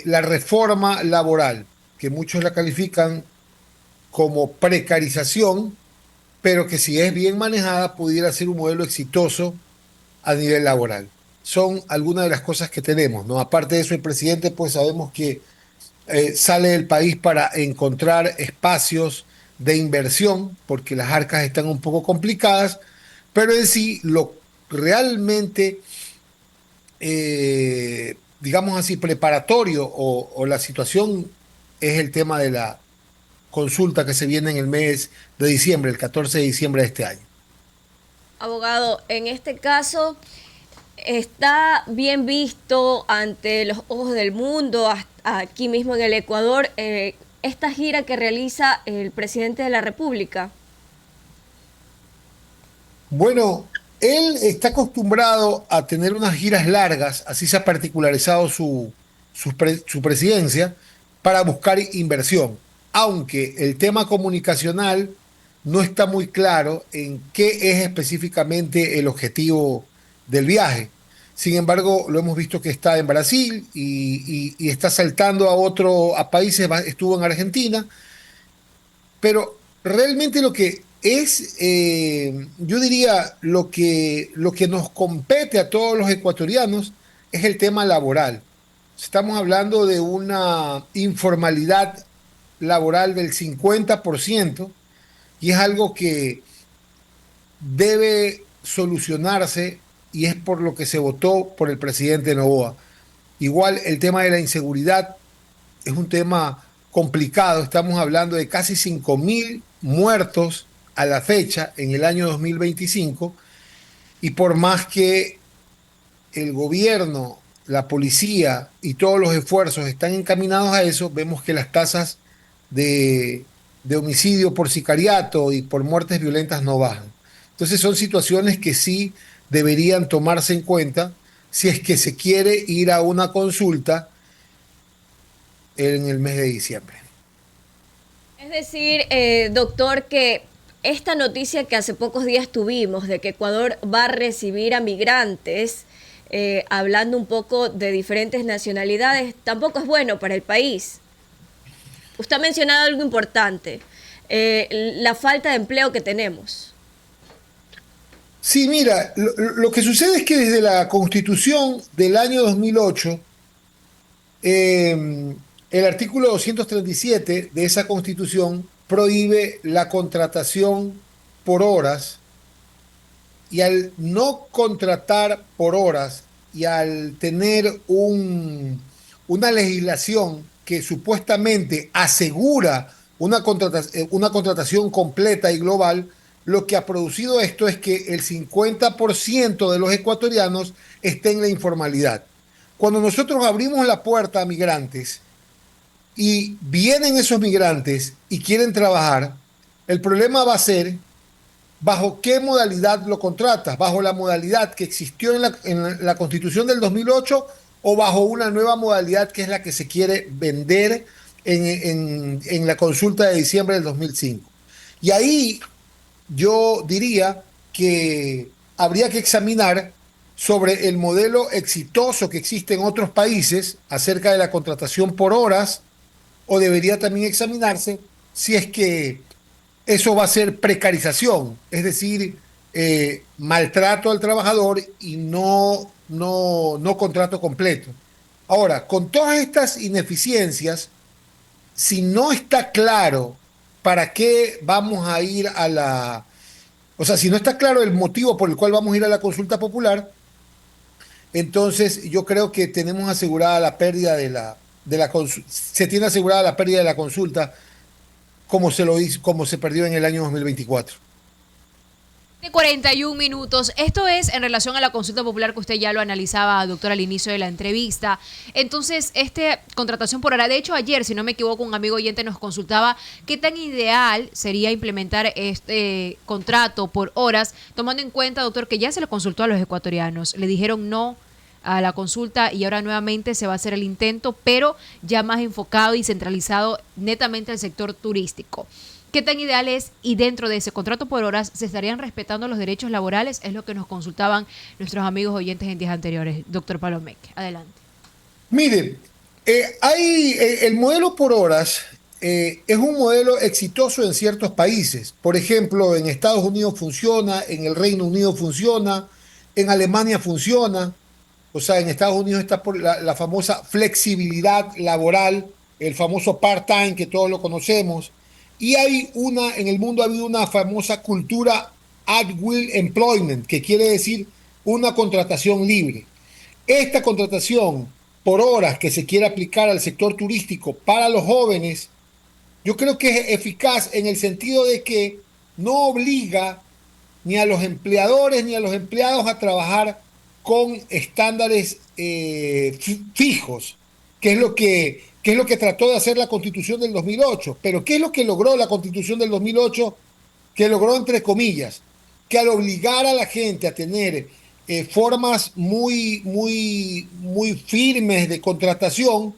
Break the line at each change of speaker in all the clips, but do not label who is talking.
la reforma laboral, que muchos la califican como precarización, pero que si es bien manejada pudiera ser un modelo exitoso a nivel laboral. Son algunas de las cosas que tenemos, ¿no? Aparte de eso, el presidente, pues sabemos que sale del país para encontrar espacios de inversión, porque las arcas están un poco complicadas, pero en sí lo realmente, digamos así, preparatorio o la situación es el tema de la consulta que se viene en el mes de diciembre, el 14 de diciembre de este año.
Abogado, en este caso, ¿está bien visto ante los ojos del mundo, aquí mismo en el Ecuador, esta gira que realiza el presidente de la República?
Bueno, él está acostumbrado a tener unas giras largas, así se ha particularizado su presidencia, para buscar inversión, aunque el tema comunicacional no está muy claro en qué es específicamente el objetivo del viaje. Sin embargo, lo hemos visto que está en Brasil y está saltando a países, estuvo en Argentina, pero realmente lo que es, yo diría, lo que nos compete a todos los ecuatorianos es el tema laboral. Estamos hablando de una informalidad laboral del 50% y es algo que debe solucionarse y es por lo que se votó por el presidente Noboa. Igual el tema de la inseguridad es un tema complicado. Estamos hablando de casi 5.000 muertos a la fecha en el año 2025 y por más que el gobierno, la policía y todos los esfuerzos están encaminados a eso, vemos que las tasas de homicidio por sicariato y por muertes violentas no bajan. Entonces son situaciones que sí deberían tomarse en cuenta si es que se quiere ir a una consulta en el mes de diciembre.
Es decir, doctor, que esta noticia que hace pocos días tuvimos de que Ecuador va a recibir a migrantes, hablando un poco de diferentes nacionalidades, tampoco es bueno para el país. Usted ha mencionado algo importante, la falta de empleo que tenemos.
Sí, mira, lo que sucede es que desde la Constitución del año 2008, el artículo 237 de esa Constitución prohíbe la contratación por horas y al no contratar por horas y al tener una legislación que supuestamente asegura una contratación completa y global, lo que ha producido esto es que el 50% de los ecuatorianos está en la informalidad. Cuando nosotros abrimos la puerta a migrantes y vienen esos migrantes y quieren trabajar, el problema va a ser bajo qué modalidad lo contratas, bajo la modalidad que existió en la Constitución del 2008 o bajo una nueva modalidad que es la que se quiere vender en la consulta de diciembre del 2005. Y ahí yo diría que habría que examinar sobre el modelo exitoso que existe en otros países acerca de la contratación por horas, o debería también examinarse si es que eso va a ser precarización, es decir, maltrato al trabajador y no contrato completo. Ahora, con todas estas ineficiencias, si no está claro para qué vamos a ir a o sea, si no está claro el motivo por el cual vamos a ir a la consulta popular, entonces yo creo que tenemos asegurada la pérdida se tiene asegurada la pérdida de la consulta como se lo hizo, como se perdió en el año 2024.
De 41 minutos. Esto es en relación a la consulta popular que usted ya lo analizaba, doctor, al inicio de la entrevista. Entonces, contratación por hora. De hecho, ayer, si no me equivoco, un amigo oyente nos consultaba qué tan ideal sería implementar este contrato por horas, tomando en cuenta, doctor, que ya se le consultó a los ecuatorianos. Le dijeron no a la consulta y ahora nuevamente se va a hacer el intento, pero ya más enfocado y centralizado netamente al sector turístico. ¿Qué tan ideal es? Y dentro de ese contrato por horas, ¿se estarían respetando los derechos laborales? Es lo que nos consultaban nuestros amigos oyentes en días anteriores. Doctor Palomec, adelante.
Mire, El modelo por horas es un modelo exitoso en ciertos países. Por ejemplo, en Estados Unidos funciona, en el Reino Unido funciona, en Alemania funciona. O sea, en Estados Unidos está por la famosa flexibilidad laboral, el famoso part-time que todos lo conocemos. Y en el mundo ha habido una famosa cultura at will employment, que quiere decir una contratación libre. Esta contratación por horas que se quiere aplicar al sector turístico para los jóvenes, yo creo que es eficaz en el sentido de que no obliga ni a los empleadores ni a los empleados a trabajar con estándares fijos, que es lo que trató de hacer la Constitución del 2008. Pero ¿qué es lo que logró la Constitución del 2008? Que logró, entre comillas, que al obligar a la gente a tener formas muy firmes de contratación,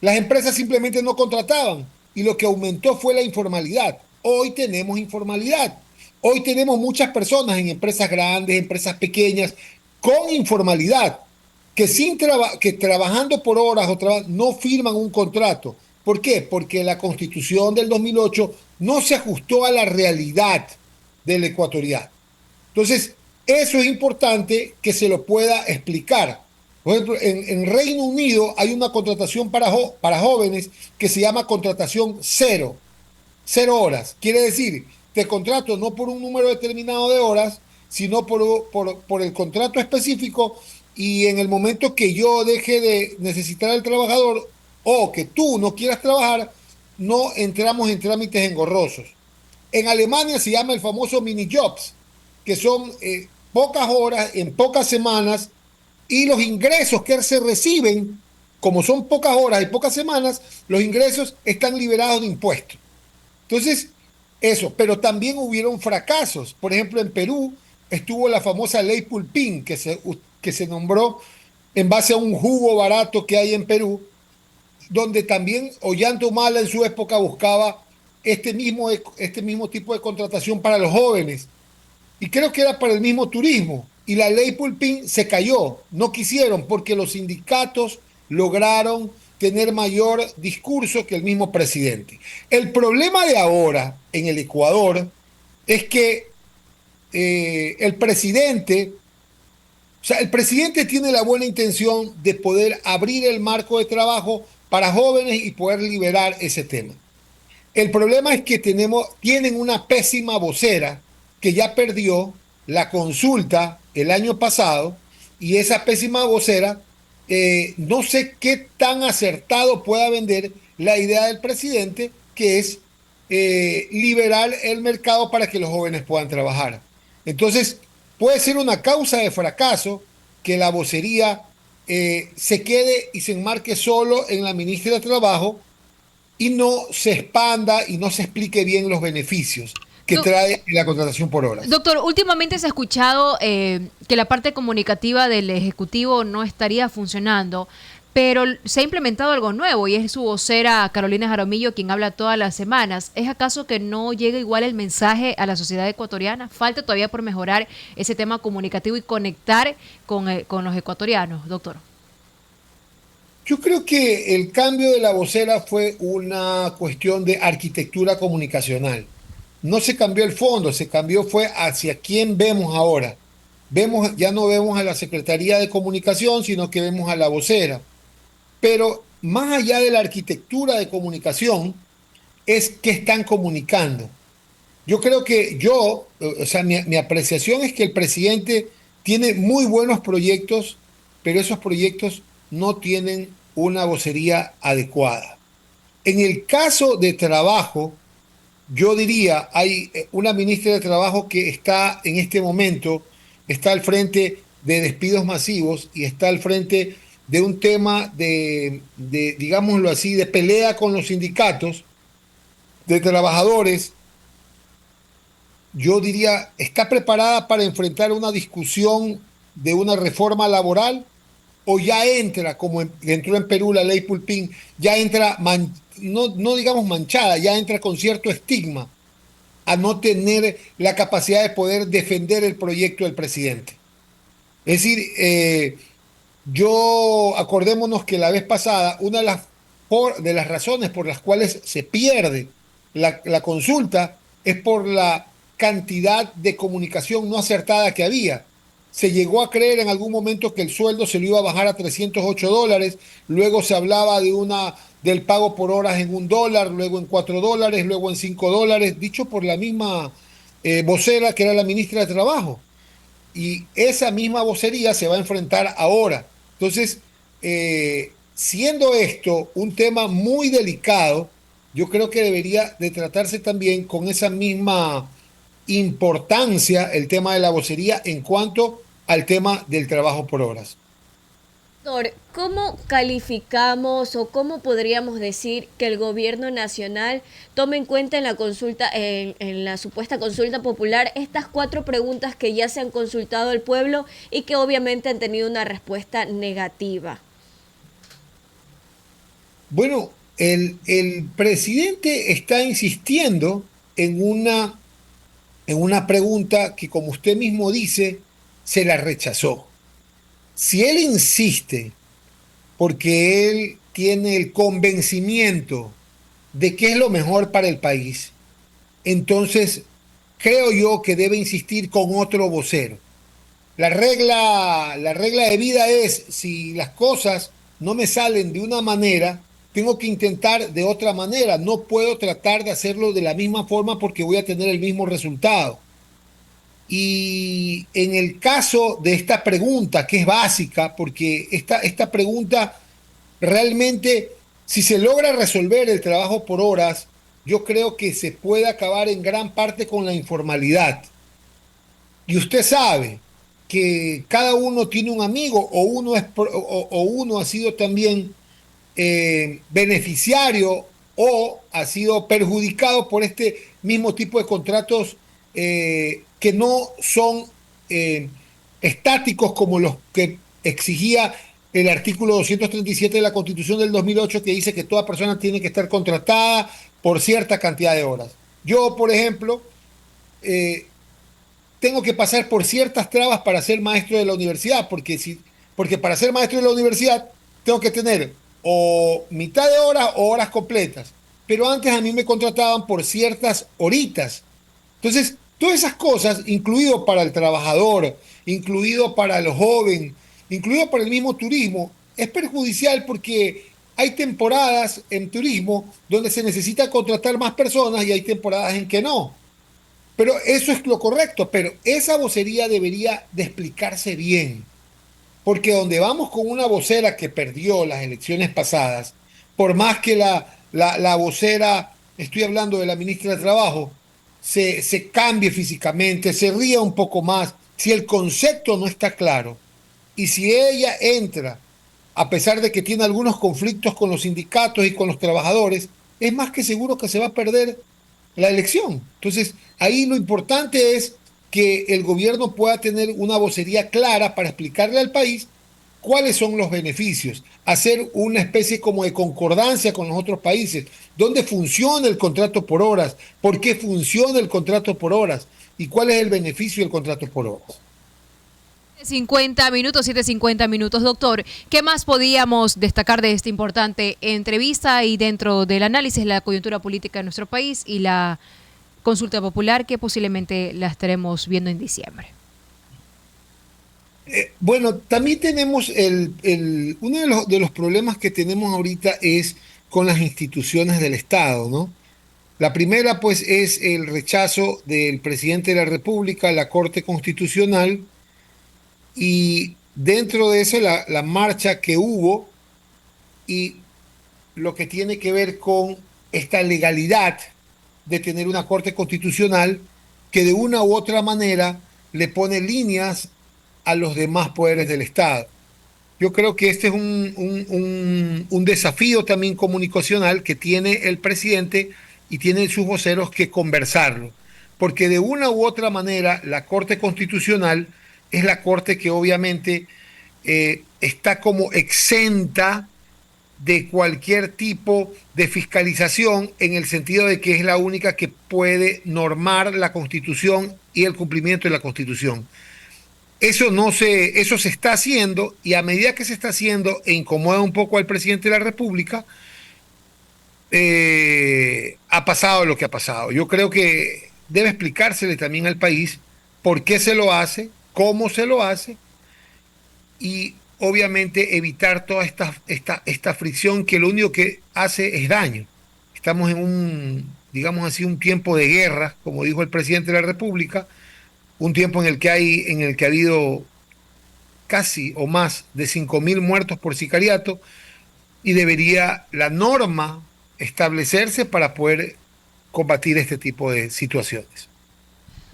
las empresas simplemente no contrataban y lo que aumentó fue la informalidad. Hoy tenemos informalidad. Hoy tenemos muchas personas en empresas grandes, empresas pequeñas, con informalidad, que trabajando por horas no firman un contrato. ¿Por qué? Porque la Constitución del 2008 no se ajustó a la realidad del ecuatoriano. Entonces, eso es importante que se lo pueda explicar. Por ejemplo, en Reino Unido hay una contratación para jóvenes que se llama contratación cero horas. Quiere decir, te contrato no por un número determinado de horas, sino por el contrato específico, y en el momento que yo deje de necesitar al trabajador o que tú no quieras trabajar, no entramos en trámites engorrosos. En Alemania se llama el famoso mini jobs, que son pocas horas en pocas semanas, y los ingresos que se reciben, como son pocas horas y pocas semanas, los ingresos están liberados de impuestos. Entonces, eso, pero también hubieron fracasos. Por ejemplo, en Perú estuvo la famosa ley Pulpín, que se nombró en base a un jugo barato que hay en Perú, donde también Ollanta Humala en su época buscaba este mismo tipo de contratación para los jóvenes. Y creo que era para el mismo turismo. Y la ley Pulpín se cayó. No quisieron porque los sindicatos lograron tener mayor discurso que el mismo presidente. El problema de ahora en el Ecuador es que el presidente tiene la buena intención de poder abrir el marco de trabajo para jóvenes y poder liberar ese tema. El problema es que tienen una pésima vocera que ya perdió la consulta el año pasado, y esa pésima vocera no sé qué tan acertado pueda vender la idea del presidente, que es liberar el mercado para que los jóvenes puedan trabajar. Entonces, puede ser una causa de fracaso que la vocería se quede y se enmarque solo en la ministra de Trabajo y no se expanda y no se explique bien los beneficios que trae la contratación por horas.
Doctor, últimamente se ha escuchado que la parte comunicativa del Ejecutivo no estaría funcionando, pero se ha implementado algo nuevo y es su vocera Carolina Jaramillo quien habla todas las semanas. ¿Es acaso que no llega igual el mensaje a la sociedad ecuatoriana? ¿Falta todavía por mejorar ese tema comunicativo y conectar con los ecuatorianos, doctor?
Yo creo que el cambio de la vocera fue una cuestión de arquitectura comunicacional. No se cambió el fondo, fue hacia quién vemos ahora. Ya no vemos a la Secretaría de Comunicación, sino que vemos a la vocera. Pero más allá de la arquitectura de comunicación, es qué están comunicando. Yo creo que mi apreciación es que el presidente tiene muy buenos proyectos, pero esos proyectos no tienen una vocería adecuada. En el caso de trabajo, yo diría, hay una ministra de Trabajo que está en este momento, está al frente de despidos masivos y está al frente de un tema digámoslo así, de pelea con los sindicatos de trabajadores. Yo diría, ¿está preparada para enfrentar una discusión de una reforma laboral? ¿O ya entra, como entró en Perú la ley Pulpín, ya entra, no digamos manchada, ya entra con cierto estigma a no tener la capacidad de poder defender el proyecto del presidente? Es decir, Acordémonos que la vez pasada, una de las razones por las cuales se pierde la consulta es por la cantidad de comunicación no acertada que había. Se llegó a creer en algún momento que el sueldo se lo iba a bajar a $308, luego se hablaba del pago por horas en $1, luego en $4, luego en $5, dicho por la misma vocera que era la ministra de Trabajo. Y esa misma vocería se va a enfrentar ahora. Entonces, siendo esto un tema muy delicado, yo creo que debería de tratarse también con esa misma importancia el tema de la vocería en cuanto al tema del trabajo por horas.
Doctor, ¿cómo calificamos o cómo podríamos decir que el gobierno nacional tome en cuenta en la consulta, en la supuesta consulta popular, estas 4 preguntas que ya se han consultado al pueblo y que obviamente han tenido una respuesta negativa?
Bueno, el presidente está insistiendo en una pregunta que, como usted mismo dice, se la rechazó. Si él insiste porque él tiene el convencimiento de que es lo mejor para el país, entonces creo yo que debe insistir con otro vocero. La regla de vida es, si las cosas no me salen de una manera, tengo que intentar de otra manera. No puedo tratar de hacerlo de la misma forma porque voy a tener el mismo resultado. Y en el caso de esta pregunta, que es básica, porque esta pregunta realmente, si se logra resolver el trabajo por horas, yo creo que se puede acabar en gran parte con la informalidad. Y usted sabe que cada uno tiene un amigo o uno ha sido también beneficiario o ha sido perjudicado por este mismo tipo de contratos que no son estáticos como los que exigía el artículo 237 de la Constitución del 2008, que dice que toda persona tiene que estar contratada por cierta cantidad de horas. Yo, por ejemplo, eh, tengo que pasar por ciertas trabas para ser maestro de la universidad, porque para ser maestro de la universidad tengo que tener o mitad de horas o horas completas. Pero antes a mí me contrataban por ciertas horitas. Entonces, todas esas cosas, incluido para el trabajador, incluido para el joven, incluido para el mismo turismo, es perjudicial porque hay temporadas en turismo donde se necesita contratar más personas y hay temporadas en que no. Pero eso es lo correcto, pero esa vocería debería de explicarse bien, porque donde vamos con una vocera que perdió las elecciones pasadas, por más que la vocera, estoy hablando de la ministra de Trabajo, se cambie físicamente, se ría un poco más, si el concepto no está claro y si ella entra, a pesar de que tiene algunos conflictos con los sindicatos y con los trabajadores, es más que seguro que se va a perder la elección. Entonces, ahí lo importante es que el gobierno pueda tener una vocería clara para explicarle al país cuáles son los beneficios, hacer una especie como de concordancia con los otros países, dónde funciona el contrato por horas, por qué funciona el contrato por horas y cuál es el beneficio del contrato por horas.
50 minutos, 7:50 minutos, doctor. ¿Qué más podíamos destacar de esta importante entrevista y dentro del análisis de la coyuntura política de nuestro país y la consulta popular que posiblemente la estaremos viendo en diciembre?
Bueno, también tenemos uno de los problemas que tenemos ahorita es con las instituciones del Estado, ¿no? La primera, pues, es el rechazo del presidente de la República a la Corte Constitucional y dentro de eso la marcha que hubo y lo que tiene que ver con esta legalidad de tener una Corte Constitucional que de una u otra manera le pone líneas a los demás poderes del Estado. Yo creo que este es un desafío también comunicacional que tiene el presidente y tienen sus voceros que conversarlo, porque de una u otra manera la Corte Constitucional es la Corte que obviamente está como exenta de cualquier tipo de fiscalización en el sentido de que es la única que puede normar la Constitución y el cumplimiento de la Constitución. Eso se está haciendo, y a medida que se está haciendo e incomoda un poco al presidente de la República, ha pasado lo que ha pasado. Yo creo que debe explicársele también al país por qué se lo hace, cómo se lo hace, y obviamente evitar toda esta fricción que lo único que hace es daño. Estamos en digamos así, un tiempo de guerra, como dijo el presidente de la República, un tiempo en el que ha habido casi o más de 5.000 muertos por sicariato, y debería la norma establecerse para poder combatir este tipo de situaciones.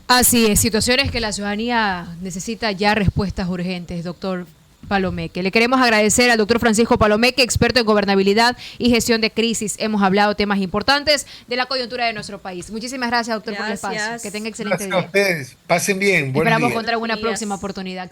Así es, situaciones que la ciudadanía necesita ya respuestas urgentes, doctor Palomeque. Le queremos agradecer al doctor Francisco Palomeque, experto en gobernabilidad y gestión de crisis. Hemos hablado temas importantes de la coyuntura de nuestro país. Muchísimas gracias, doctor, por el espacio. Que tenga excelente
Gracias
día.
a ustedes. Pasen bien.
Esperamos
Buen día.
encontrar una próxima oportunidad.